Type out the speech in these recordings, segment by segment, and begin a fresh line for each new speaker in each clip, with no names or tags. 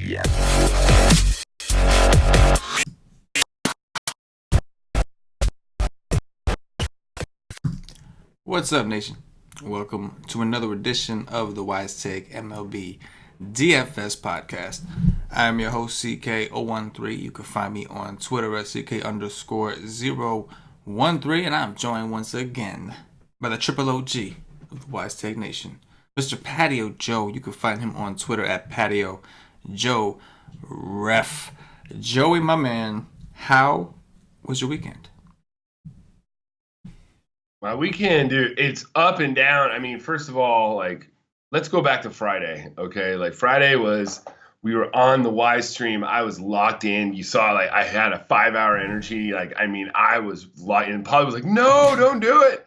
Yeah.
What's up, nation? Welcome to another edition of the Wise Take MLB DFS podcast. I'm your host, CK013. You can find me on Twitter at CK_013, and I'm joined once again by the triple OG of the Wise Take Nation, Mr. Patio Joe. You can find him on Twitter at Patio Joe Ref. Joey, my man, how was your weekend?
My weekend, dude, it's up and down. I mean, first of all, let's go back to Friday, okay? Friday we were on the Wise stream. I was locked in. You saw, I had a 5-hour energy. I was locked in. Paulie was like, no, don't do it.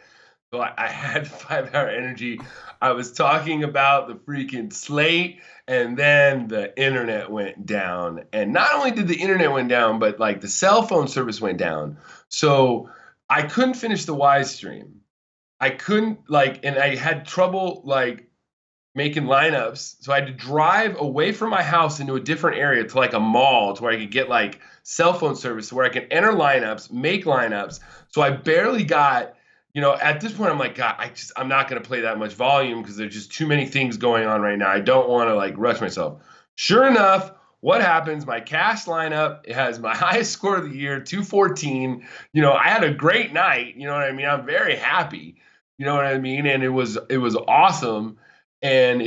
So I had 5-hour energy. I was talking about the freaking slate, and then the internet went down. And not only did the internet went down, but, the cell phone service went down. So I couldn't finish the Wise stream. I couldn't, and I had trouble, making lineups. So I had to drive away from my house into a different area to, a mall to where I could get, cell phone service where I could enter lineups, make lineups. So I barely got, at this point, I'm like, God, I'm not going to play that much volume because there's just too many things going on right now. I don't want to, rush myself. Sure enough, what happens? My cash lineup has my highest score of the year, 214. I had a great night. You know what I mean? I'm very happy. You know what I mean? And it was awesome. And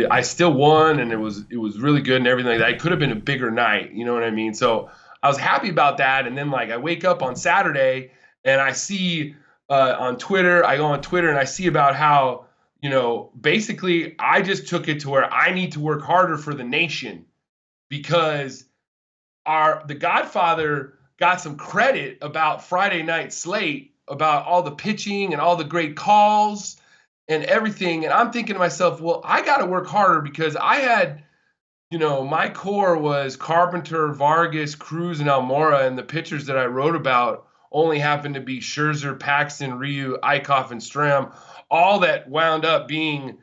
I still won, and it was really good and everything like that. It could have been a bigger night. You know what I mean? So I was happy about that. And then I wake up on Saturday and I see on Twitter, I go on Twitter and I see about how, basically I just took it to where I need to work harder for the nation. Because the Godfather got some credit about Friday night slate, about all the pitching and all the great calls and everything. And I'm thinking to myself, well, I got to work harder because I had, my core was Carpenter, Vargas, Cruz, and Almora. And the pitchers that I wrote about only happened to be Scherzer, Paxton, Ryu, Eichhoff, and Stram, all that wound up being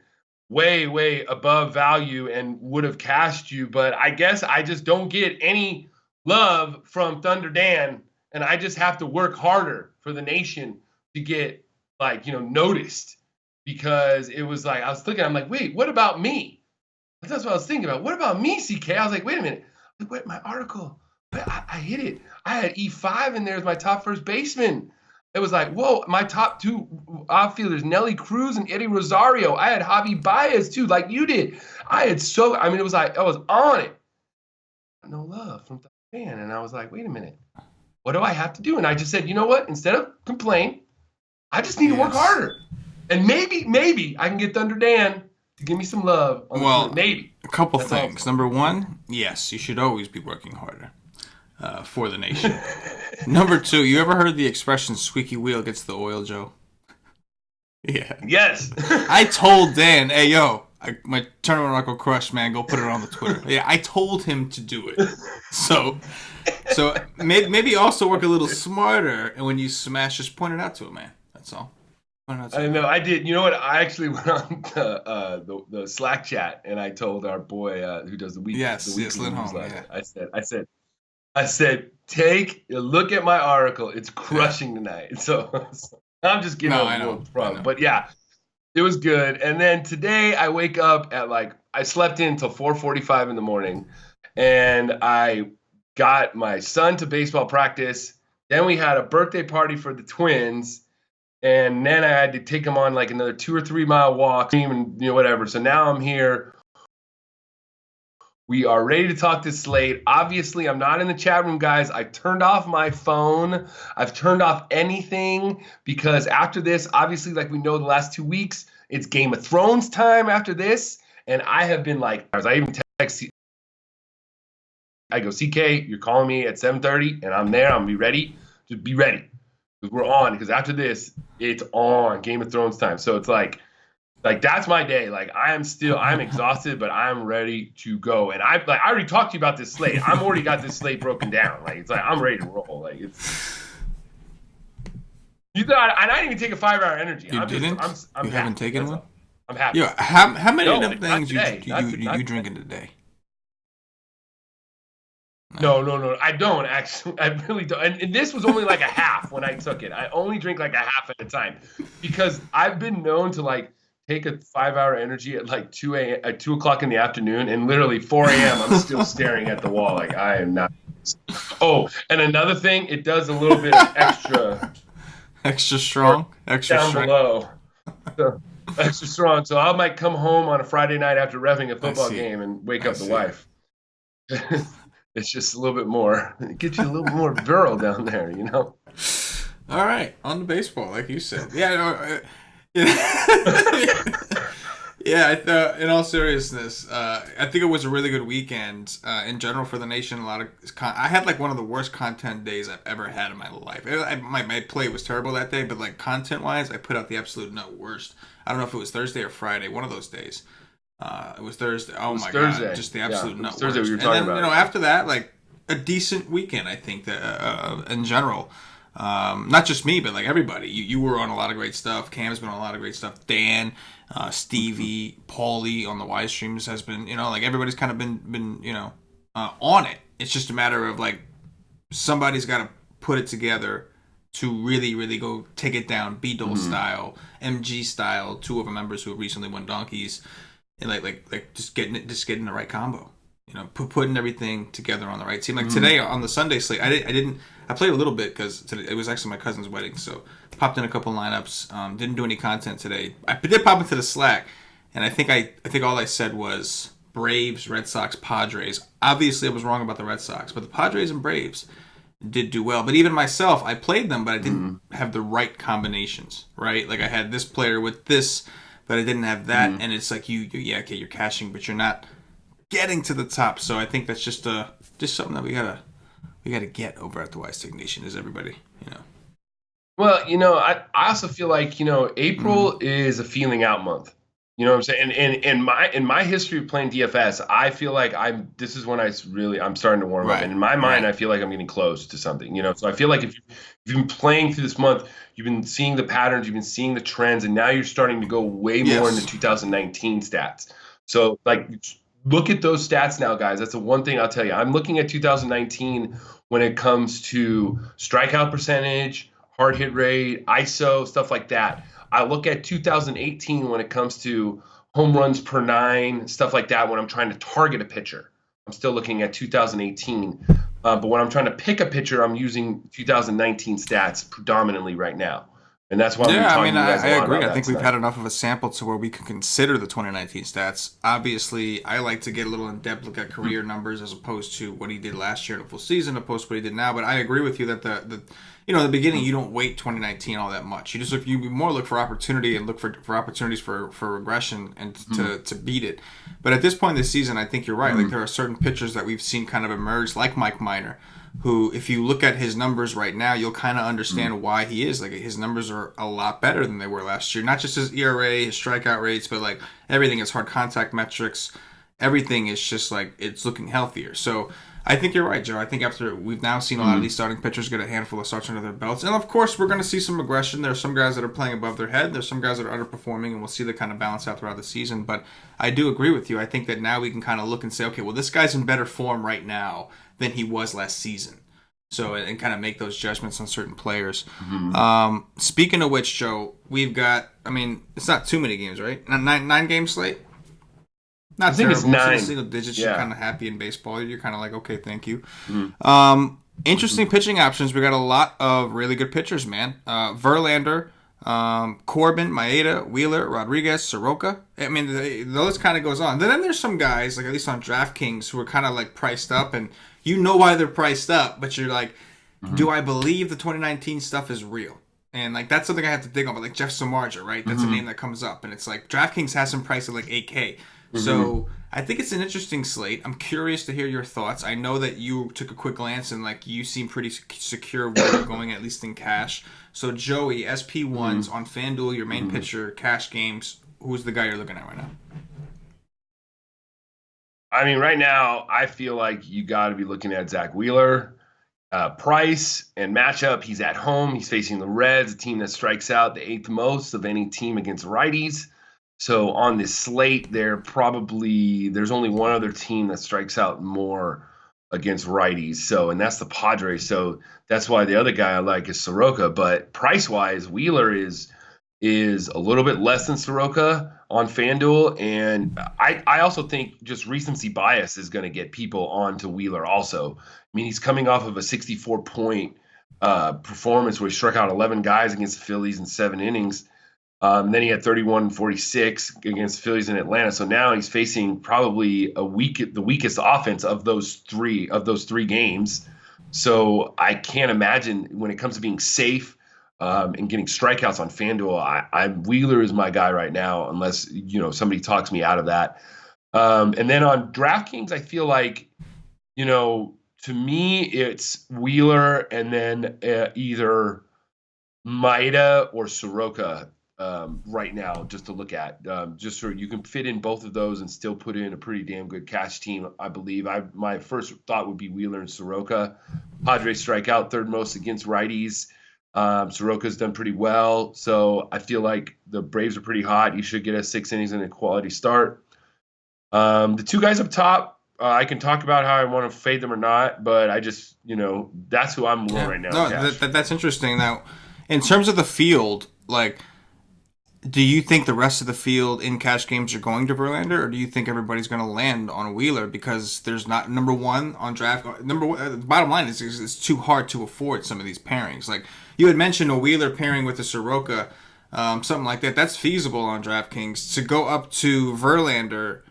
way, way above value and would have cashed you. But I guess I just don't get any love from Thunder Dan, and I just have to work harder for the nation to get, noticed. Because it was I was thinking, I'm like, wait, what about me? That's what I was thinking about. What about me, CK? I was like, wait a minute. Wait, my article, I hit it. I had E5 in there as my top first baseman. It was whoa, my top two outfielders, Nelly Cruz and Eddie Rosario. I had Javi Baez too, like you did. It was I was on it. No love from the fan. And I was like, wait a minute. What do I have to do? And I just said, you know what? Instead of complain, I just need to work harder. And maybe I can get Thunder Dan to give me some love. Maybe.
A couple things. Number one, yes, you should always be working harder. For the nation. Number two, you ever heard the expression "squeaky wheel gets the oil," Joe? Yeah.
Yes.
I told Dan, hey, yo, my tournament Rocco crush, man, go put it on the Twitter. Yeah, I told him to do it. So maybe also work a little smarter, and when you smash, just point it out to him, man. That's all.
I know, I did. You know what? I actually went on the Slack chat, and I told our boy who does the weekly newsletter. Yeah. I said, take a look at my article. It's crushing tonight. So I'm just giving a little problem. But yeah, it was good. And then today I wake up at I slept in until 4:45 in the morning. And I got my son to baseball practice. Then we had a birthday party for the twins. And then I had to take him on another 2 or 3 mile walk and whatever. So now I'm here. We are ready to talk to slate. Obviously, I'm not in the chat room, guys. I turned off my phone. I've turned off anything because after this, obviously, we know the last 2 weeks, it's Game of Thrones time after this. And I have been I even text you. I go, CK, you're calling me at 7:30, and I'm there. I'm going to be ready. Just be ready. Because we're on. Because after this, it's on Game of Thrones time. So it's that's my day. I'm exhausted, but I'm ready to go. And I already talked to you about this slate. I've already got this slate broken down. I'm ready to roll. You thought I didn't even take a 5-hour energy.
You didn't? You haven't taken one?
I'm happy.
Yeah. How many of them things you drinking today?
No. I don't actually. I really don't. And this was only like a half when I took it. I only drink like a half at a time because I've been known to like take a 5-hour energy at like 2 o'clock in the afternoon, and literally 4 a.m. I'm still staring at the wall like I am not. Oh, and another thing, it does a little bit of
extra strong, extra
down
strength.
below. So, extra strong. So I might come home on a Friday night after revving a football
see.
game and wake
I
up the
see.
wife. It's just a little bit more. It gets you a little bit more virile down there, you know?
All right, on the baseball, like you said. Yeah, no, yeah. Yeah, I thought, in all seriousness, I think it was a really good weekend in general for the nation. A lot of I had like one of the worst content days I've ever had in my life. My play was terrible that day, but like content wise, I put out the absolute worst. I don't know if it was Thursday or Friday, one of those days. It was Thursday. Oh my
Thursday.
God, just the absolute
Thursday
worst.
we were
And
talking
then
about.
after that, like a decent weekend, I think that in general. Not just me, but like everybody. You were on a lot of great stuff. Cam's been on a lot of great stuff. Dan, Stevie, Paulie on the Y streams has been, like everybody's kind of been on it. It's just a matter of like somebody's got to put it together to really, really go take it down, B-Dole style, MG style. Two of our members who have recently won donkeys, and like just getting the right combo. Putting everything together on the right team. Like today on the Sunday slate, I played a little bit because it was actually my cousin's wedding, so popped in a couple lineups. Didn't do any content today. I did pop into the Slack, and I think all I said was Braves, Red Sox, Padres. Obviously, I was wrong about the Red Sox, but the Padres and Braves did do well. But even myself, I played them, but I didn't have the right combinations. Right, like I had this player with this, but I didn't have that, and it's like you're cashing, but you're not getting to the top. So I think that's just something that we gotta get over at the Wise Tech Nation, is everybody.
Well, I also feel like, April is a feeling out month. You know what I'm saying? And in my history of playing DFS, I feel like this is when I'm starting to warm up. And in my mind, I feel like I'm getting close to something, So I feel like if you've been playing through this month, you've been seeing the patterns, you've been seeing the trends, and now you're starting to go way more into 2019 stats. So like look at those stats now, guys. That's the one thing I'll tell you. I'm looking at 2019 when it comes to strikeout percentage, hard hit rate, ISO, stuff like that. I look at 2018 when it comes to home runs per 9, stuff like that, when I'm trying to target a pitcher. I'm still looking at 2018. But when I'm trying to pick a pitcher, I'm using 2019 stats predominantly right now. And that's why I'm talking to you guys a lot.
I agree.
About
I think
that
we've had enough of a sample to where we can consider the 2019 stats. Obviously, I like to get a little in depth look at career numbers as opposed to what he did last year in a full season, opposed to what he did now. But I agree with you that the the beginning you don't weight 2019 all that much. You just you more look for opportunity and look for opportunities for regression and to beat it. But at this point in the season, I think you're right. Like there are certain pitchers that we've seen kind of emerge, like Mike Minor, who, if you look at his numbers right now, you'll kind of understand why he is. Like his numbers are a lot better than they were last year. Not just his ERA, his strikeout rates, but like everything, his hard contact metrics, everything is just like it's looking healthier. So I think you're right, Joe. I think after we've now seen a lot of these starting pitchers get a handful of starts under their belts, and of course we're going to see some regression. There are some guys that are playing above their head. There's some guys that are underperforming, and we'll see that kind of balance out throughout the season. But I do agree with you. I think that now we can kind of look and say, okay, well, this guy's in better form right now than he was last season. So, and kind of make those judgments on certain players. Speaking of which, Joe, we've got, it's not too many games, right? Nine game slate? Not
I think
terrible.
It's 9.
Single digits,
Yeah.
You're kind of happy in baseball. You're kind of like, okay, thank you. Interesting pitching options. We got a lot of really good pitchers, man. Verlander, Corbin, Maeda, Wheeler, Rodriguez, Soroka. The list kind of goes on. Then there's some guys, like at least on DraftKings, who are kind of like priced up, and you know why they're priced up, but you're like, do I believe the 2019 stuff is real? And like that's something I have to dig on. But like Jeff Samardzija, right? That's a name that comes up, and it's like DraftKings has him priced at like 8K. So I think it's an interesting slate. I'm curious to hear your thoughts. I know that you took a quick glance and like you seem pretty secure where you're going, at least in cash. So Joey, SP1s on FanDuel, your main pitcher, cash games. Who's the guy you're looking at right now?
Right now, I feel like you got to be looking at Zack Wheeler. Price and matchup, he's at home. He's facing the Reds, a team that strikes out the 8th most of any team against righties. So on this slate, there's only one other team that strikes out more against righties. So, and that's the Padres. So that's why the other guy I like is Soroka. But price wise, Wheeler is a little bit less than Soroka on FanDuel. And I also think just recency bias is going to get people onto Wheeler also. I mean, he's coming off of a 64-point performance where he struck out 11 guys against the Phillies in 7 innings. Then he had 31 and 46 against Phillies in Atlanta. So now he's facing probably the weakest offense of those three games. So I can't imagine when it comes to being safe and getting strikeouts on FanDuel. Wheeler is my guy right now, unless somebody talks me out of that. And then on DraftKings, I feel like to me it's Wheeler and then either Maeda or Soroka. Right now, just to look at, just so you can fit in both of those and still put in a pretty damn good cash team, I believe. My first thought would be Wheeler and Soroka. Padres strike out third most against righties. Soroka's done pretty well, so I feel like the Braves are pretty hot. You should get us 6 innings and a quality start. The two guys up top, I can talk about how I want to fade them or not, but I just, that's who I'm more right now.
No, that's interesting. Now, in terms of the field, like, do you think the rest of the field in cash games are going to Verlander, or do you think everybody's going to land on Wheeler because there's not number one on draft? The bottom line is it's too hard to afford some of these pairings. Like you had mentioned, a Wheeler pairing with a Soroka, something like that. That's feasible on DraftKings. To go up to Verlander,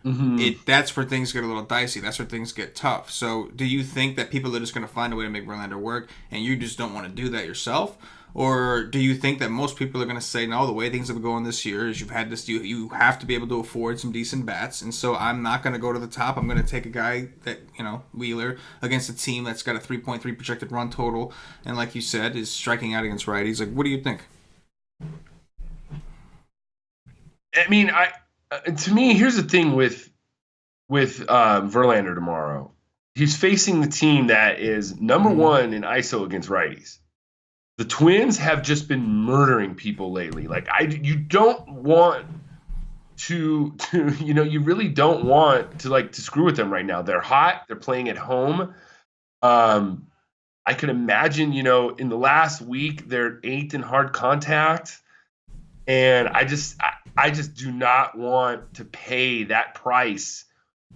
that's where things get a little dicey. That's where things get tough. So, do you think that people are just going to find a way to make Verlander work, and you just don't want to do that yourself? Or do you think that most people are going to say, no, the way things have been going this year is you have to be able to afford some decent bats, and so I'm not going to go to the top. I'm going to take a guy that, Wheeler, against a team that's got a 3.3 projected run total, and like you said, is striking out against righties. Like, what do you think?
I mean, to me, here's the thing with Verlander tomorrow. He's facing the team that is number one in ISO against righties. The Twins have just been murdering people lately. Like you don't want to you really don't want to screw with them right now. They're hot. They're playing at home. I could imagine, in the last week they're 8th in hard contact, and I just do not want to pay that price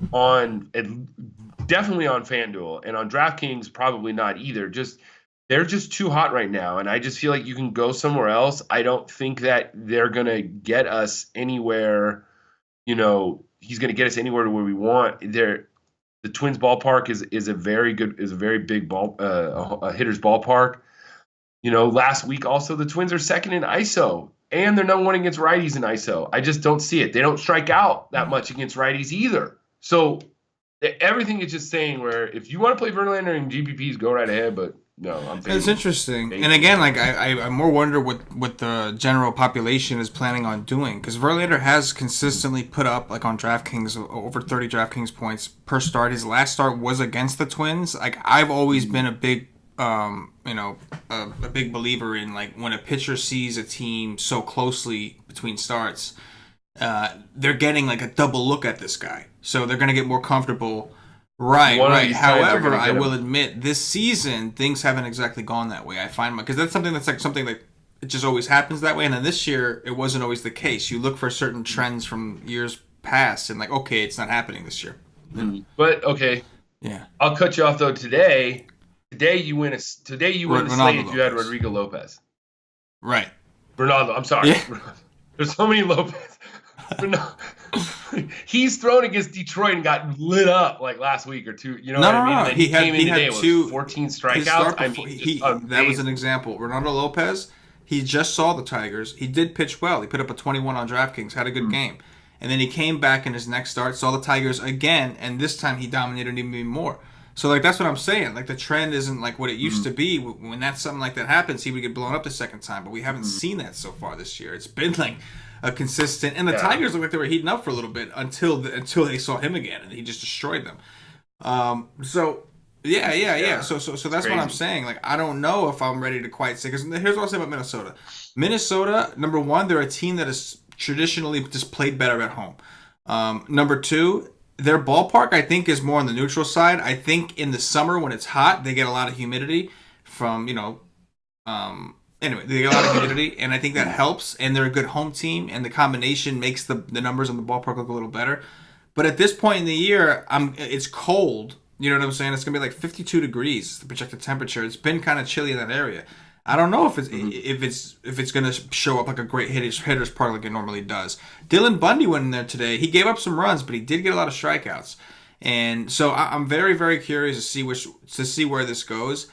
definitely on FanDuel, and on DraftKings probably not either. They're just too hot right now, and I just feel like you can go somewhere else. I don't think that they're going to get us anywhere. He's going to get us anywhere to where we want. The Twins ballpark is a very big ball, a hitter's ballpark. Last week also the Twins are second in ISO, and they're number one against righties in ISO. I just don't see it. They don't strike out that much against righties either. So everything is just saying where if you want to play Verlander and GPPs, go right ahead, but no,
it's interesting. And again, like I more wonder what the general population is planning on doing, because Verlander has consistently put up, like on DraftKings, over 30 DraftKings points per start. His last start was against the Twins. Like I've always been a big a big believer in, like, when a pitcher sees a team so closely between starts, they're getting like a double look at this guy, so they're going to get more comfortable. Right. However, I will admit, this season things haven't exactly gone that way. I find because that's something that it just always happens that way. And then this year, it wasn't always the case. You look for certain trends from years past, and like, okay, it's not happening this year.
But okay,
yeah,
I'll cut you off though. Today you win the slate if you had Rodrigo Lopez.
Right.
Ronaldo. I'm sorry. Yeah. There's so many Lopez. He's thrown against Detroit and got lit up like last week or two. You know what I mean?
No. He came in today
with 14 strikeouts.
That was an example. Ronaldo Lopez, he just saw the Tigers. He did pitch well. He put up a 21 on DraftKings, had a good game. And then he came back in his next start, saw the Tigers again, and this time he dominated even more. So, like, that's what I'm saying. Like, the trend isn't like what it used to be. When something like that happens, he would get blown up the second time. But we haven't seen that so far this year. It's been like a consistent, and the Tigers looked like they were heating up for a little bit until they saw him again, and he just destroyed them. So that's what I'm saying. Like, I don't know if I'm ready to quite say, because here's what I'll say about Minnesota. Minnesota, number one, they're a team that has traditionally just played better at home. Number two, their ballpark, I think, is more on the neutral side. I think in the summer when it's hot, they get a lot of humidity from, anyway, they get a lot of humidity, and I think that helps, and they're a good home team, and the combination makes the numbers on the ballpark look a little better. But at this point in the year, it's cold. You know what I'm saying? It's going to be like 52 degrees, the projected temperature. It's been kind of chilly in that area. I don't know if it's going to show up like a great hitter's park like it normally does. Dylan Bundy went in there today. He gave up some runs, but he did get a lot of strikeouts. And so I'm very, very curious to see where this goes.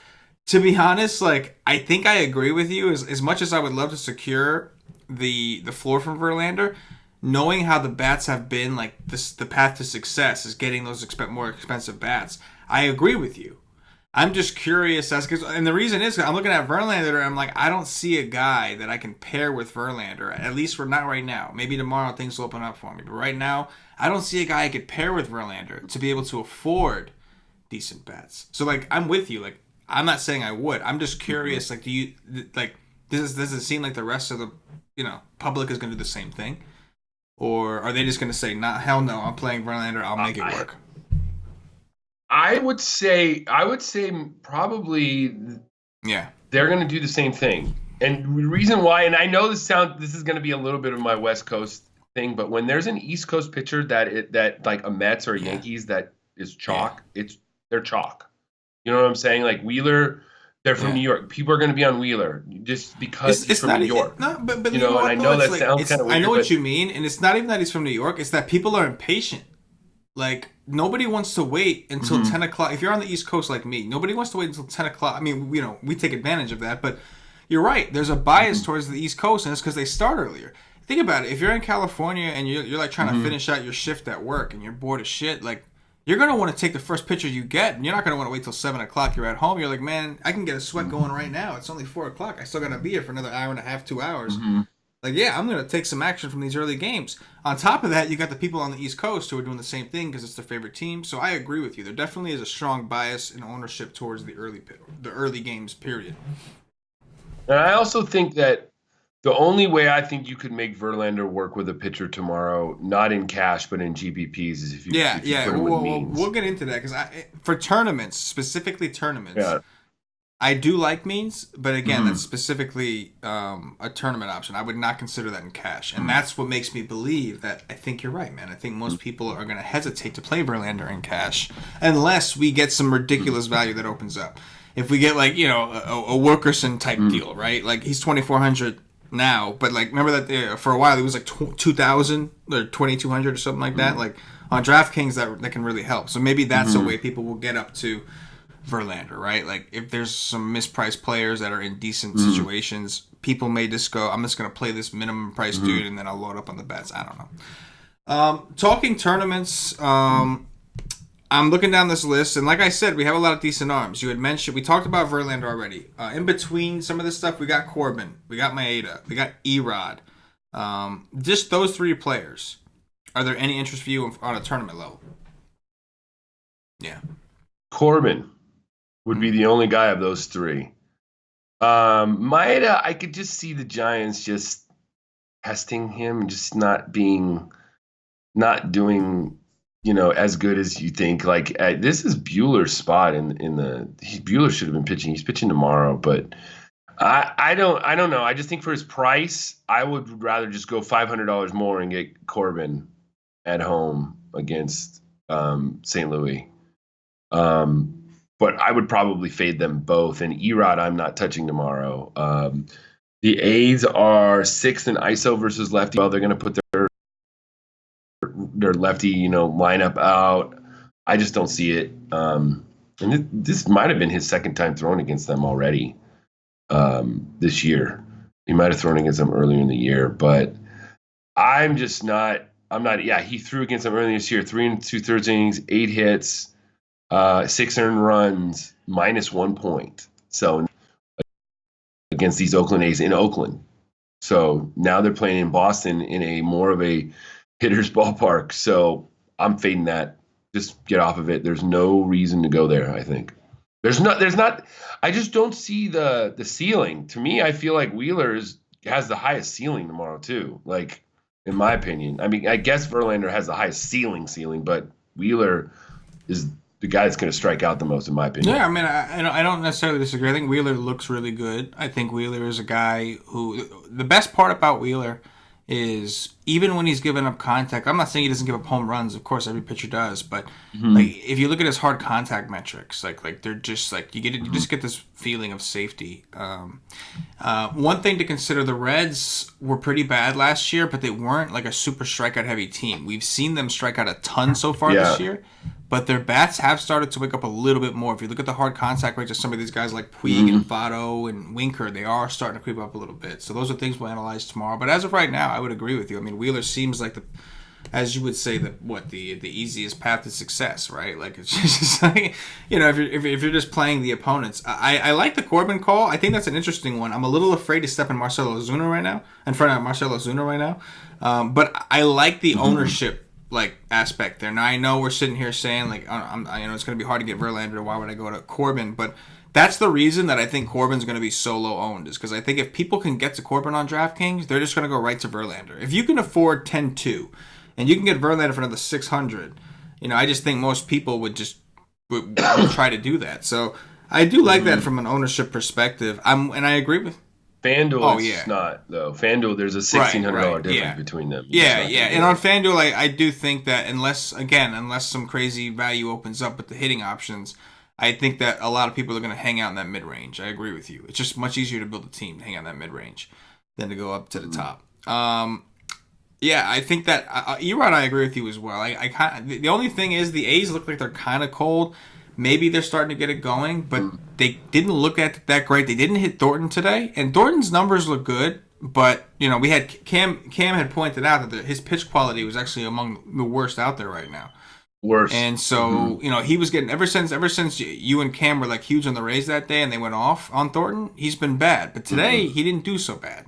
To be honest, like, I think I agree with you. As much as I would love to secure the floor from Verlander, knowing how the bats have been, like the path to success is getting those more expensive bats. I agree with you. I'm just curious and the reason is I'm looking at Verlander and I'm like, I don't see a guy that I can pair with Verlander. At least for not right now. Maybe tomorrow things will open up for me. But right now, I don't see a guy I could pair with Verlander to be able to afford decent bats. So like, I'm with you. Like, I'm not saying I would. I'm just curious. Like, does it seem like the rest of the public is going to do the same thing? Or are they just going to say, nah, hell no, I'm playing Verlander, I'll make it work?
I would say probably they're going to do the same thing. And the reason why, and I know this is going to be a little bit of my West Coast thing, but when there's an East Coast pitcher that like a Mets or a Yankees that is chalk, they're chalk. You know what I'm saying? Like Wheeler, they're from New York. People are going to be on Wheeler just because he's from New York.
No, but
and I know that sounds kind of weird.
I know what you mean, and it's not even that he's from New York. It's that people are impatient. Like, nobody wants to wait until 10 o'clock. If you're on the East Coast like me, nobody wants to wait until 10 o'clock. I mean, we take advantage of that, but you're right. There's a bias towards the East Coast, and it's because they start earlier. Think about it. If you're in California and you're like trying to finish out your shift at work and you're bored as shit, like, you're going to want to take the first pitcher you get, and you're not going to want to wait till 7 o'clock. You're at home. You're like, man, I can get a sweat going right now. It's only 4 o'clock. I still got to be here for another hour and a half, 2 hours. Like, yeah, I'm going to take some action from these early games. On top of that, you got the people on the East Coast who are doing the same thing because it's their favorite team. So I agree with you. There definitely is a strong bias in ownership towards the early games, period.
And I also think that the only way I think you could make Verlander work with a pitcher tomorrow, not in cash but in GPPs, is if you put him with means.
We'll get into that because for tournaments, specifically tournaments, I do like means, but again, that's specifically a tournament option. I would not consider that in cash, and that's what makes me believe that I think you're right, man. I think most people are going to hesitate to play Verlander in cash unless we get some ridiculous value that opens up. If we get like a Wilkerson type deal, right? Like he's 2,400 now, but like remember that for a while he was like 2,000 or 2,200 or something like that. Like on DraftKings, that can really help. So maybe that's a way people will get up to Verlander, right? Like if there's some mispriced players that are in decent situations, people may just go, I'm just going to play this minimum price dude and then I'll load up on the bets. I don't know. Talking tournaments, I'm looking down this list, and like I said, we have a lot of decent arms. You had mentioned, we talked about Verlander already. In between some of this stuff, we got Corbin, we got Maeda, we got Erod. Just those three players. Are there any interest for you on a tournament level? Yeah.
Corbin would be the only guy of those three. Maeda, I could just see the Giants just testing him, just not doing, as good as you think. Like this is Buehler's spot Buehler should have been pitching. He's pitching tomorrow, but I don't know. I just think for his price, I would rather just go $500 more and get Corbin at home against St. Louis. But I would probably fade them both. And Erod, I'm not touching tomorrow. The A's are 6th in ISO versus lefty. Well, they're going to put their lefty, lineup out. I just don't see it. And this might have been his second time throwing against them already this year. He might have thrown against them earlier in the year, but I'm not. Yeah, he threw against them earlier this year. 3 2/3 innings, 8 hits. 6 earned runs, -1 point. So against these Oakland A's in Oakland. So now they're playing in Boston in a more of a hitter's ballpark. So I'm fading that. Just get off of it. There's no reason to go there, I think. There's not I just don't see the ceiling. To me, I feel like Wheeler has the highest ceiling tomorrow too. Like in my opinion. I mean, I guess Verlander has the highest ceiling, but Wheeler is the guy that's going to strike out the most, in my opinion.
Yeah, I mean, I don't necessarily disagree. I think Wheeler looks really good. I think Wheeler is a guy who, the best part about Wheeler is even when he's giving up contact, I'm not saying he doesn't give up home runs. Of course, every pitcher does, but like if you look at his hard contact metrics, like they're just like you just get this feeling of safety. One thing to consider: the Reds were pretty bad last year, but they weren't like a super strikeout heavy team. We've seen them strike out a ton so far this year. But their bats have started to wake up a little bit more. If you look at the hard contact rates of some of these guys like Puig and Votto and Winker, they are starting to creep up a little bit. So those are things we'll analyze tomorrow. But as of right now, I would agree with you. I mean, Wheeler seems like as you would say, the easiest path to success, right? Like it's just like, if you're just playing the opponents. I like the Corbin call. I think that's an interesting one. I'm a little afraid to step in Marcell Ozuna right now, but I like the ownership aspect there. Now I know we're sitting here saying it's going to be hard to get Verlander. Why would I go to Corbin? But that's the reason that I think Corbin's going to be so low owned, is because I think if people can get to Corbin on DraftKings, they're just going to go right to Verlander. If you can afford 10-2 and you can get Verlander for another 600, I just think most people would try to do that. So I do like that from an ownership perspective. And I agree with.
FanDuel, it's not, though. FanDuel, there's a $1,600 difference between them.
Yeah. And on FanDuel, I do think that unless some crazy value opens up with the hitting options, I think that a lot of people are going to hang out in that mid-range. I agree with you. It's just much easier to build a team to hang out in that mid-range than to go up to the top. I think that Erod, I agree with you as well. The only thing is the A's look like they're kind of cold. Maybe they're starting to get it going, but they didn't look at it that great. They didn't hit Thornton today, and Thornton's numbers look good. But we had Cam had pointed out that his pitch quality was actually among the worst out there right now.
Worst.
And so he was getting ever since you and Cam were like huge on the Rays that day, and they went off on Thornton. He's been bad, but today he didn't do so bad.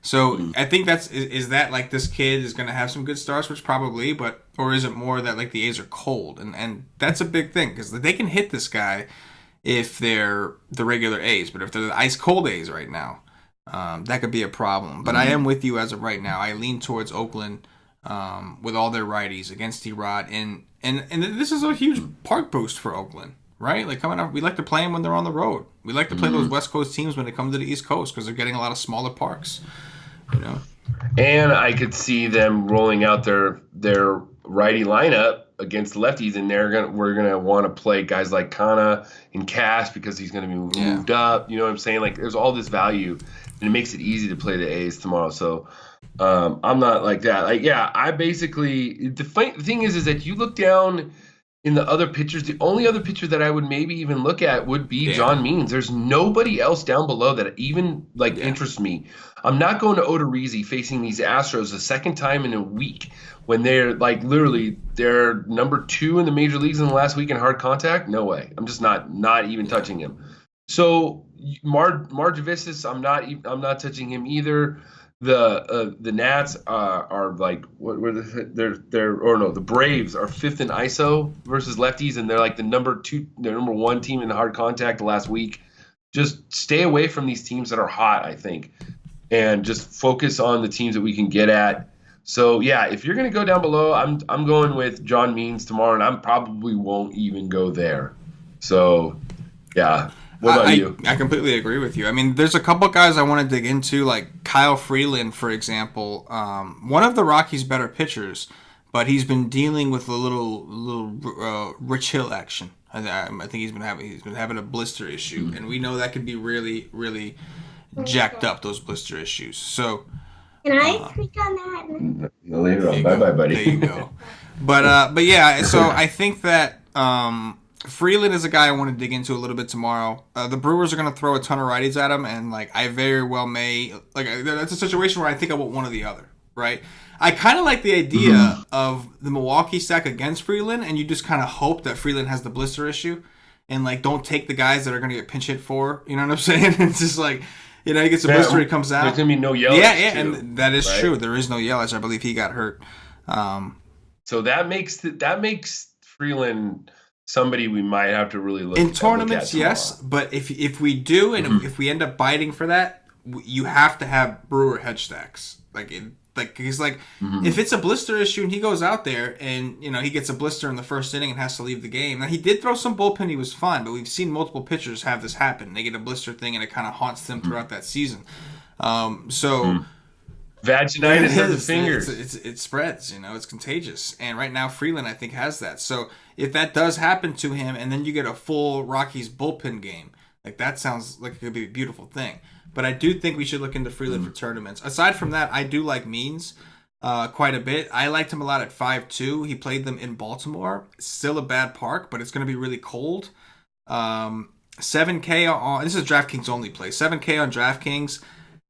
So I think is that like this kid is going to have some good starts, which probably, or is it more that like the A's are cold? And that's a big thing, because they can hit this guy if they're the regular A's, but if they're the ice cold A's right now, that could be a problem. But I am with you as of right now. I lean towards Oakland with all their righties against Erod, and this is a huge park boost for Oakland. Right? Like coming up, we like to play them when they're on the road. We like to play those West Coast teams when they come to the East Coast, because they're getting a lot of smaller parks.
And I could see them rolling out their righty lineup against lefties, and we're gonna want to play guys like Kana and Cash because he's gonna be moved up. You know what I'm saying? Like there's all this value, and it makes it easy to play the A's tomorrow. So I'm not like that. I basically the thing is that you look down in the other pitchers, the only other pitcher that I would maybe even look at would be John Means. There's nobody else down below that even interests me. I'm not going to Odorizzi facing these Astros the second time in a week when they're literally they're number 2 in the major leagues in the last week in hard contact. No way. I'm just not even touching him. So Margevisis, I'm not touching him either. The Nats are like the Braves are 5th in ISO versus lefties, and they're like the number 1 team in hard contact the last week. Just stay away from these teams that are hot, I think, and just focus on the teams that we can get at. So if you're gonna go down below, I'm going with John Means tomorrow, and I probably won't even go there. So What about you?
I completely agree with you. I mean, there's a couple guys I want to dig into, like Kyle Freeland, for example. One of the Rockies' better pitchers, but he's been dealing with a little Rich Hill action. I think he's been having a blister issue, and we know that could be really, really jacked up, those blister issues. So
can I click on that?
Later on. Bye, buddy.
There you go. But so I think that. Freeland is a guy I want to dig into a little bit tomorrow. The Brewers are going to throw a ton of righties at him, and I very well may that's a situation where I think I want one or the other, right? I kind of like the idea of the Milwaukee stack against Freeland, and you just kind of hope that Freeland has the blister issue, and don't take the guys that are going to get pinch hit for. You know what I'm saying? It's just he gets a blister, he comes out.
There's going to be no Yelich.
Yeah, and that is true. There is no Yelich. I believe he got hurt.
So that makes Freeland somebody we might have to really look
in tournaments, yes. But if we do, and if we end up biting for that, you have to have Brewer hedge stacks. Like he's like, if it's a blister issue and he goes out there and he gets a blister in the first inning and has to leave the game. Now he did throw some bullpen, he was fine, but we've seen multiple pitchers have this happen. They get a blister thing and it kind of haunts them throughout that season.
Vaginitis of the fingers.
It spreads, it's contagious. And right now, Freeland, I think, has that. So if that does happen to him, and then you get a full Rockies bullpen game, like that sounds like it could be a beautiful thing. But I do think we should look into Freeland for tournaments. Aside from that, I do like Means quite a bit. I liked him a lot at 5-2. He played them in Baltimore. Still a bad park, but it's going to be really cold. 7K on, this is DraftKings only play. 7K on DraftKings.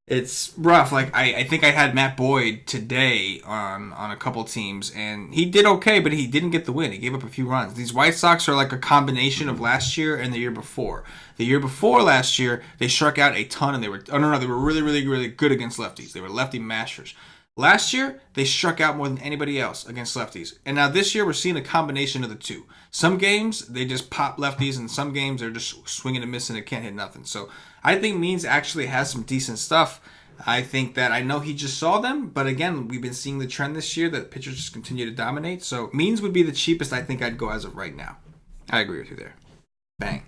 It's rough. Like I think I had Matt Boyd today on a couple teams, and he did okay, but he didn't get the win. He gave up a few runs. These White Sox are like a combination of last year and the year before. The year before last year, they struck out a ton, and they were really, really, really good against lefties. They were lefty mashers. Last year, they struck out more than anybody else against lefties. And now this year, we're seeing a combination of the two. Some games, they just pop lefties, and some games, they're just swinging and missing and can't hit nothing. So I think Means actually has some decent stuff. I think that I know he just saw them, but again, we've been seeing the trend this year that pitchers just continue to dominate. So Means would be the cheapest I think I'd go as of right now. I agree with you there. Bang.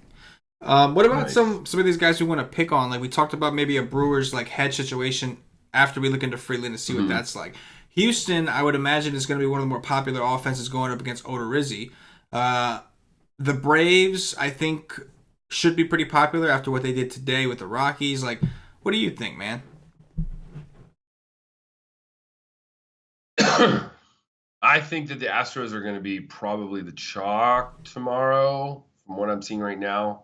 What about some of these guys we want to pick on? Like we talked about maybe a Brewers like hedge situation after we look into Freeland to see what that's like. Houston, I would imagine, is going to be one of the more popular offenses going up against Odorizzi. The Braves, I think, should be pretty popular after what they did today with the Rockies. Like, what do you think, man?
I think that the Astros are going to be probably the chalk tomorrow. From what I'm seeing right now,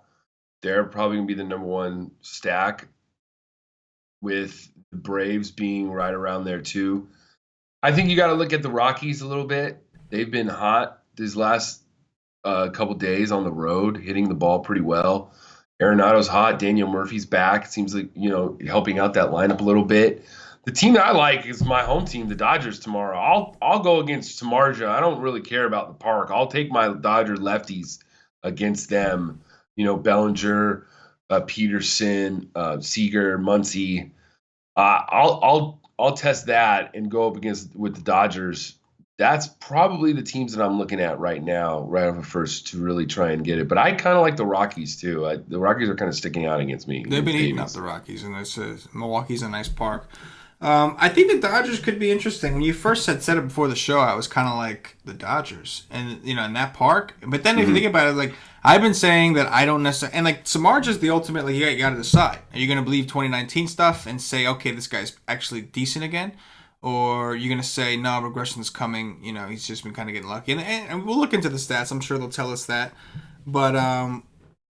they're probably going to be the number one stack, with the Braves being right around there too. I think you got to look at the Rockies a little bit. They've been hot these last couple days on the road, hitting the ball pretty well. Arenado's hot. Daniel Murphy's back. It seems like, helping out that lineup a little bit. The team that I like is my home team, the Dodgers, tomorrow. I'll go against Camargo. I don't really care about the park. I'll take my Dodger lefties against them. Bellinger, Peterson, Seager, Muncy. I'll test that and go up with the Dodgers. That's probably the teams that I'm looking at right now, right off the first, to really try and get it. But I kind of like the Rockies too. The Rockies are kind of sticking out against me.
They've been eating up the Rockies, and Milwaukee's a nice park. I think the Dodgers could be interesting. When you first said it before the show, I was kind of like the Dodgers, and in that park. But then if you think about it, like I've been saying that I don't necessarily, and like Samardzija's the ultimate. Like you got to decide: are you going to believe 2019 stuff and say, okay, this guy's actually decent again, or are you going to say, no, regression is coming? He's just been kind of getting lucky, and we'll look into the stats. I'm sure they'll tell us that, but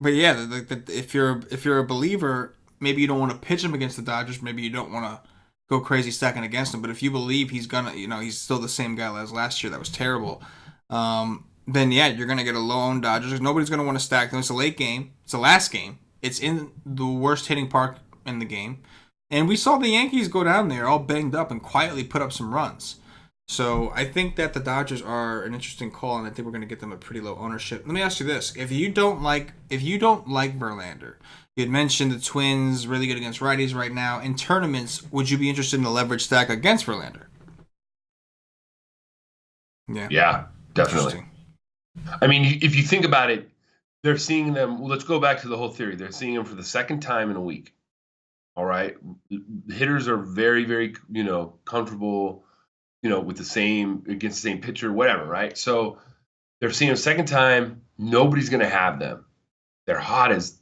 yeah, if you're a believer, maybe you don't want to pitch him against the Dodgers. Maybe you don't want to go crazy stacking against him. But if you believe he's gonna, he's still the same guy as last year that was terrible, then yeah, you're gonna get a low-owned Dodgers. Nobody's gonna want to stack them. It's a late game. It's the last game. It's in the worst hitting park in the game, and we saw the Yankees go down there all banged up and quietly put up some runs. So I think that the Dodgers are an interesting call, and I think we're gonna get them a pretty low ownership. Let me ask you this: if you don't like Verlander. You had mentioned the Twins really good against righties right now. In tournaments, would you be interested in the leverage stack against Verlander?
Yeah, definitely. I mean, if you think about it, they're seeing them. Let's go back to the whole theory. They're seeing them for the second time in a week. All right, hitters are very, very, comfortable, with against the same pitcher, whatever, right? So they're seeing them second time. Nobody's going to have them. They're hot as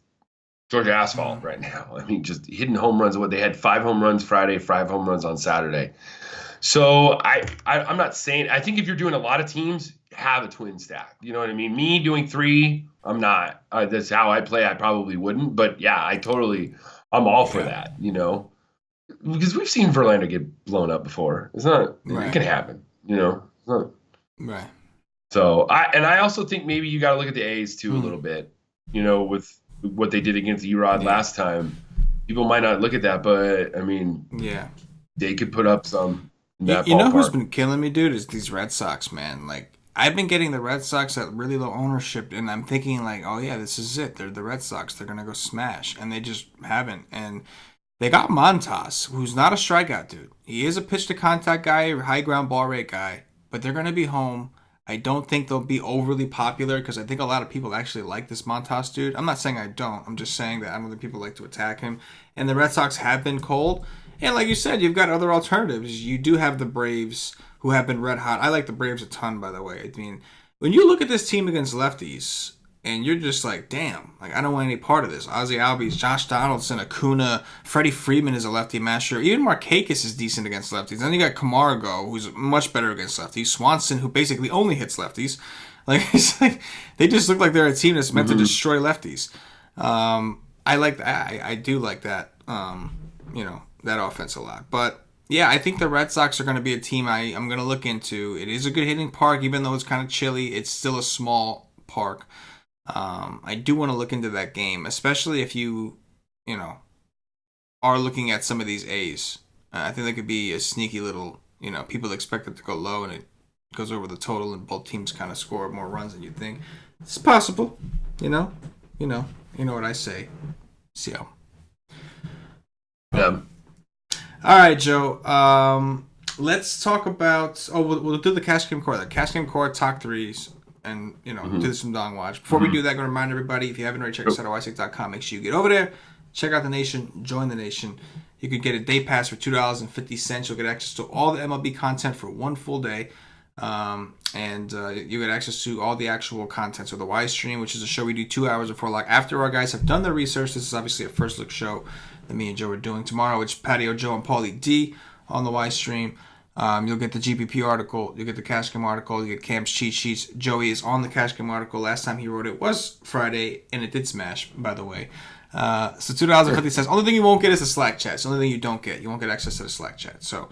Georgia asphalt right now. I mean, just hitting home runs. They had 5 home runs Friday, 5 home runs on Saturday. So I'm not saying, I think if you're doing a lot of teams, have a twin stack. You know what I mean? Me doing 3, I'm not. That's how I play. I probably wouldn't. But yeah, I'm all for that, because we've seen Verlander get blown up before. It's not, It can happen, It's not,
right.
So I also think maybe you got to look at the A's too a little bit, with what they did against Erod last time. People might not look at that, but I mean, they could put up some.
Who's been killing me, dude, is these Red Sox, man. Like I've been getting the Red Sox at really low ownership, and I'm thinking like, oh yeah, this is it. They're the Red Sox. They're gonna go smash, and they just haven't. And They got Montas, who's not a strikeout dude. He is a pitch-to-contact guy, high ground ball rate guy, but they're going to be home. I don't think they'll be overly popular because I think a lot of people actually like this Montas dude. I'm not saying I don't. I'm just saying that I don't think people like to attack him. And the Red Sox have been cold. And like you said, you've got other alternatives. You do have the Braves, who have been red hot. I like the Braves a ton, by the way. I mean, when you look at this team against lefties, and you're just like, damn, like I don't want any part of this. Ozzie Albies, Josh Donaldson, Acuna, Freddie Freeman is a lefty masher. Even Markakis is decent against lefties. Then you got Camargo, who's much better against lefties. Swanson, who basically only hits lefties. Like it's like they just look like they're a team that's meant to destroy lefties. I like that. I do like that. That offense a lot. But yeah, I think the Red Sox are going to be a team I'm going to look into. It is a good hitting park, even though it's kind of chilly. It's still a small park. I do want to look into that game, especially if you are looking at some of these A's. I think that could be a sneaky little, people expect it to go low and it goes over the total and both teams kind of score more runs than you'd think. It's possible, you know what I say. See how.
Yeah.
All right, Joe. Let's talk about. We'll do the cash game core. The cash game core top threes. And, do some Dong Watch. Before we do that, I'm going to remind everybody, if you haven't already checked us out at ysec.com, make sure you get over there, check out the nation, join the nation. You could get a day pass for $2.50. You'll get access to all the MLB content for one full day. And you get access to all the actual content. So the Y Stream, which is a show we do 2 hours before lock. After our guys have done their research, this is obviously a first look show that me and Joe are doing tomorrow, which is Patio Joe and Paulie D on the Y Stream. You'll get the GPP article, you'll get the Cash Game article, you get Cam's cheat sheets. Joey is on the Cash Game article. Last time he wrote it was Friday, and it did smash, by the way. So $2.50. Only thing you won't get is the Slack chat. It's the only thing you don't get. You won't get access to the Slack chat. So,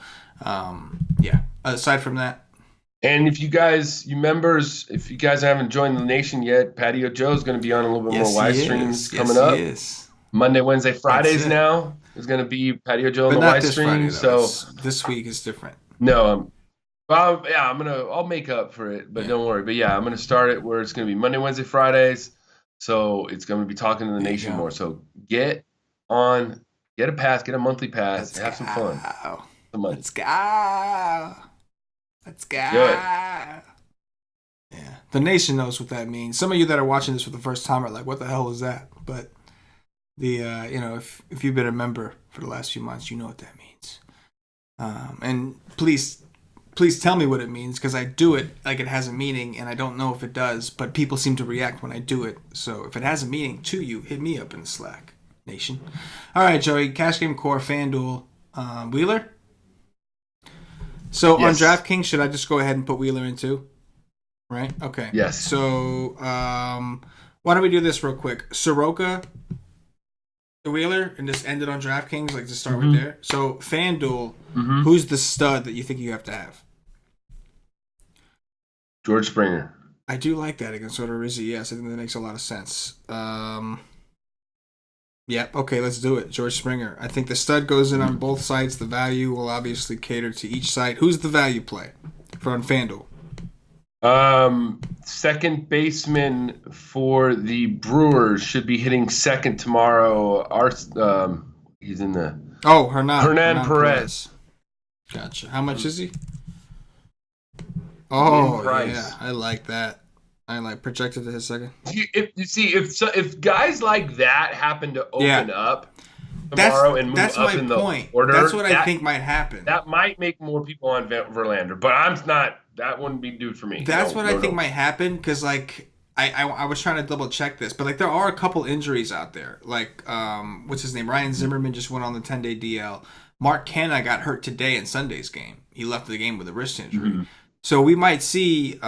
yeah. Aside from that.
And if you guys haven't joined the nation yet, Patio Joe's going to be on a little bit more live streams coming up. Monday, Wednesday, Fridays now is going to be Patio Joe on the live stream. So
this week is different.
No, I'll make up for it, but don't worry. But yeah, I'm going to start it where it's going to be Monday, Wednesday, Fridays. So it's going to be talking to the nation more. So get a pass, get a monthly pass, have some fun.
Let's go. Yeah. The nation knows what that means. Some of you that are watching this for the first time are like, what the hell is that? But if you've been a member for the last few months, you know what that means. And please tell me what it means, because I do it like it has a meaning, and I don't know if it does, but people seem to react when I do it. So if it has a meaning to you, hit me up in the Slack, nation. All right, Joey, Cash Game Core, FanDuel, Wheeler. So yes. On DraftKings, should I just go ahead and put Wheeler in too? Right? Okay.
Yes.
So why don't we do this real quick? Soroka, Wheeler, and just end it on DraftKings, like just start right there. So FanDuel, who's the stud that you think you have to have?
George Springer.
I do like that against Odorizzi. Yes, I think that makes a lot of sense. Okay, let's do it. George Springer. I think the stud goes in on both sides. The value will obviously cater to each side. Who's the value play on FanDuel?
Second baseman for the Brewers should be hitting second tomorrow. He's in the Hernan Perez.
Gotcha. How much is he? Oh, yeah, I like that. I like projected to his second.
If guys like that happen to open up tomorrow and move up in the order,
that's what I think might happen.
That might make more people on Verlander, but I'm not. That wouldn't be due for me.
That's what I think might happen, because like I was trying to double check this, but like there are a couple injuries out there. Like what's his name? Ryan Zimmerman just went on the 10-day DL. Mark Canha got hurt today in Sunday's game. He left the game with a wrist injury. So we might see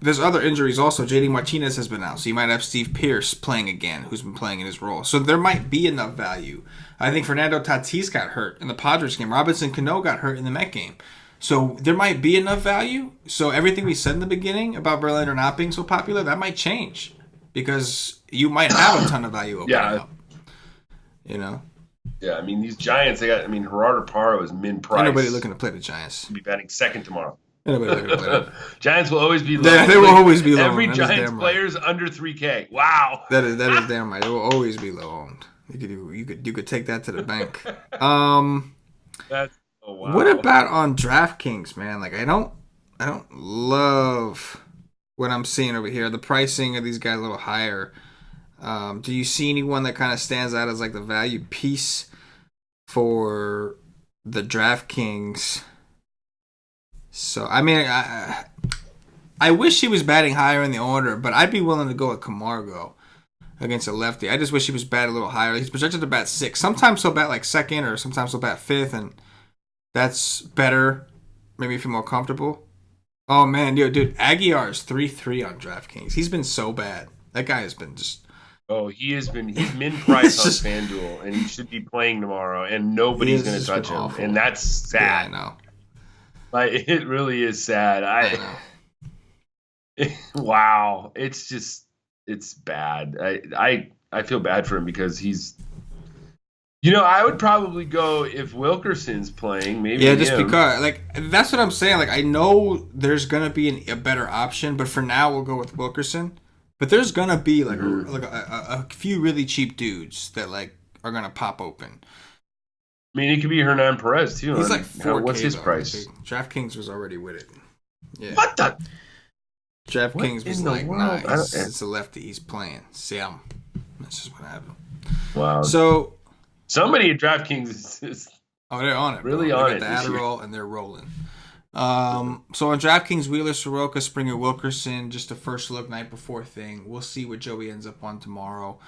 there's other injuries also. JD Martinez has been out, so you might have Steve Pearce playing again, who's been playing in his role. So there might be enough value. I think Fernando Tatis got hurt in the Padres game. Robinson Cano got hurt in the Met game. So there might be enough value. So everything we said in the beginning about Verlander not being so popular, that might change, because you might have a ton of value opening up.
Yeah, I mean, these Giants, Gerardo Parra is min price.
Ain't nobody looking to play the Giants.
He'll be batting second tomorrow.
Giants
will always be low.
They will always be low.
Every Giants player is under $3K. Wow.
That is damn right. They will always be low owned. You could take that to the bank.
That's wow.
What about on DraftKings, man? Like I don't love what I'm seeing over here. The pricing of these guys a little higher. Do you see anyone that kind of stands out as like the value piece for the DraftKings? So I mean, I wish he was batting higher in the order, but I'd be willing to go with Camargo against a lefty. I just wish he was batting a little higher. He's projected to bat 6th. Sometimes he'll bat like 2nd, or sometimes he'll bat 5th, and that's better. Maybe if you're more comfortable. Oh man, dude, Aguiar is 3-3 on DraftKings. He's been so bad. That guy has been just.
Oh, he's min price on FanDuel, and he should be playing tomorrow, and nobody's going to touch him, awful. And that's sad.
Yeah, I know.
Like it really is sad. I know. Wow, it's bad. I feel bad for him because he's. I would probably go if Wilkerson's playing. Maybe.
Yeah, just because, like, that's what I'm saying. Like, I know there's gonna be a better option, but for now we'll go with Wilkerson. But there's gonna be like a few really cheap dudes that like are gonna pop open.
I mean, it could be Hernan Perez too.
He's like 4K.
What's his price?
DraftKings was already with it. Yeah.
What the?
DraftKings was like, nah, it's a lefty. He's playing. Sam. That's just what happened.
Wow.
So.
Somebody at DraftKings is
they're on it.
Really
bro.
on
they
it.
got the Adderall and they're rolling. So on DraftKings, Wheeler, Soroka, Springer, Wilkerson, just a first look night before thing. We'll see what Joey ends up on tomorrow.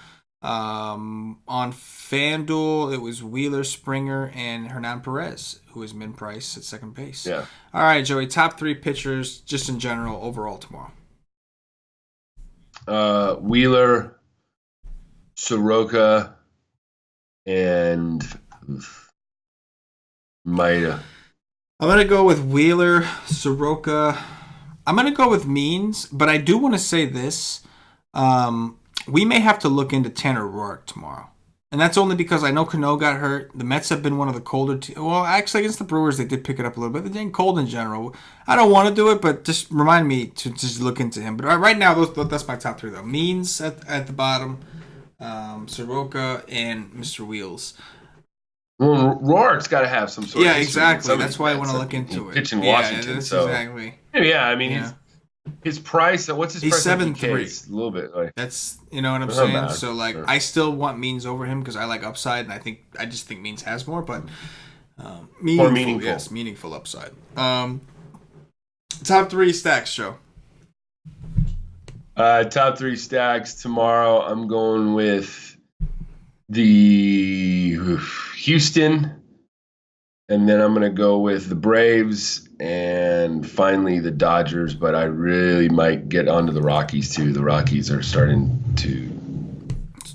On FanDuel, it was Wheeler, Springer, and Hernan Perez, who is min price at second base.
Yeah.
All right, Joey, top 3 pitchers just in general overall tomorrow.
Wheeler, Soroka, and Maeda.
I'm going to go with Wheeler, Soroka. I'm going to go with Means, but I do want to say this. We may have to look into Tanner Roark tomorrow. And that's only because I know Cano got hurt. The Mets have been one of the colder teams. Well, actually, against the Brewers, they did pick it up a little bit. They're getting cold in general. I don't want to do it, but just remind me to just look into him. But right now, that's my top 3, though. Means at the bottom. Soroka and Mr. Wheels.
Well, Roark's got to have some sort of history.
Exactly. That's why I want to look into it.
Pitching Washington.
Exactly.
Yeah, I mean, his price. What's his price?
He's 7-3.
A little bit. Like,
that's what I'm saying.
Bad.
So like, sure. I still want Means over him because I like upside, and I just think Means has more, but
more meaningful.
Yes, meaningful upside. Top 3 stacks, Joe.
Top 3 stacks tomorrow. I'm going with the Houston, and then I'm going to go with the Braves, and finally the Dodgers. But I really might get onto the Rockies too. The Rockies are starting to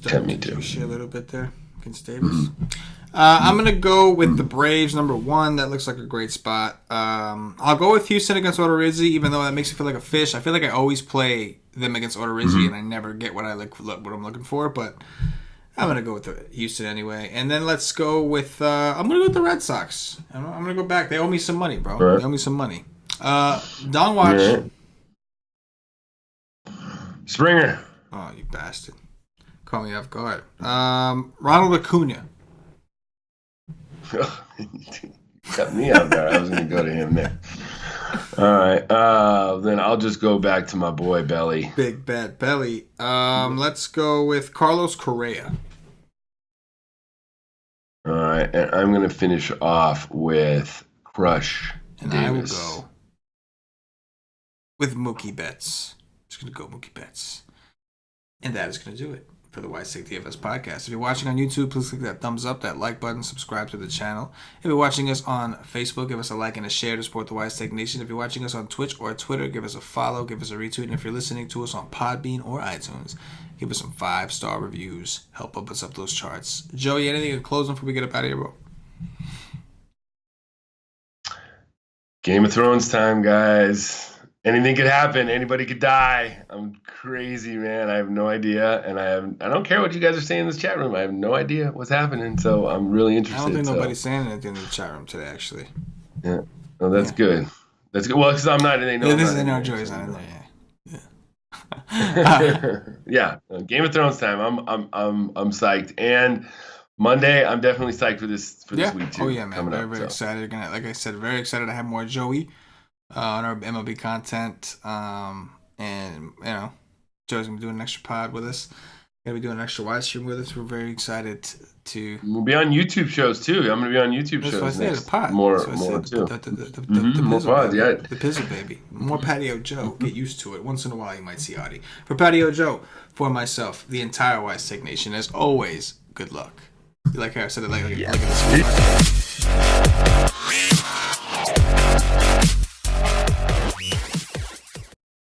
tempt me to.
A little bit there against Davis. I'm going to go with the Braves, number 1. That looks like a great spot. I'll go with Houston against Odorizzi, even though that makes me feel like a fish. I feel like I always play them against Odorizzi, and I never get what I'm looking for. But I'm going to go with the Houston anyway. And then let's go with I'm going to go with the Red Sox. I'm going to go back. They owe me some money, bro. Right. They owe me some money. Don Watch.
Right. Springer.
Oh, you bastard. Call me off guard. Ronald Acuna.
Cut me out there. I was going to go to him there. All right. Then I'll just go back to my boy Belly.
Big bad Belly. Let's go with Carlos Correa.
All right. And I'm going to finish off with Crush
and
Davis.
I will go with Mookie Betts. Just going to go Mookie Betts. And that is going to do it for the Wise Take DFS podcast. If you're watching on YouTube, please click that thumbs up, that like button, subscribe to the channel. If you're watching us on Facebook, give us a like and a share to support the Wise Take Nation. If you're watching us on Twitch or Twitter, give us a follow, give us a retweet. And if you're listening to us on Podbean or iTunes, give us some 5-star reviews. Help us up those charts. Joey, anything in closing before we get up out of here, bro?
Game of Thrones time, guys. Anything could happen. Anybody could die. I'm crazy, man. I have no idea, and I don't care what you guys are saying in this chat room. I have no idea what's happening, so I'm really interested.
I don't think nobody's saying anything in the chat room today, actually.
Yeah. Well, that's good. That's good. Well, because I'm not. They know.
Yeah, this is Joey's not in there. Yeah.
Yeah, Game of Thrones time. I'm psyched. And Monday, I'm definitely psyched for this week too.
Oh yeah, man.
Coming
Very excited. Gonna, like I said, very excited to have more Joey on our MLB content. And Joey's gonna be doing an extra pod with us. Gonna be doing an extra wide stream with us. We're very excited to.
We'll be on YouTube shows too. I'm gonna be on YouTube shows next.
The pod.
More too.
The
pod, yeah.
The Pizzle baby. More Patio Joe. Get used to it. Once in a while, you might see Audie. For Patio Joe, for myself, the entire Wise Take Nation, as always, good luck. Like I said, like at this.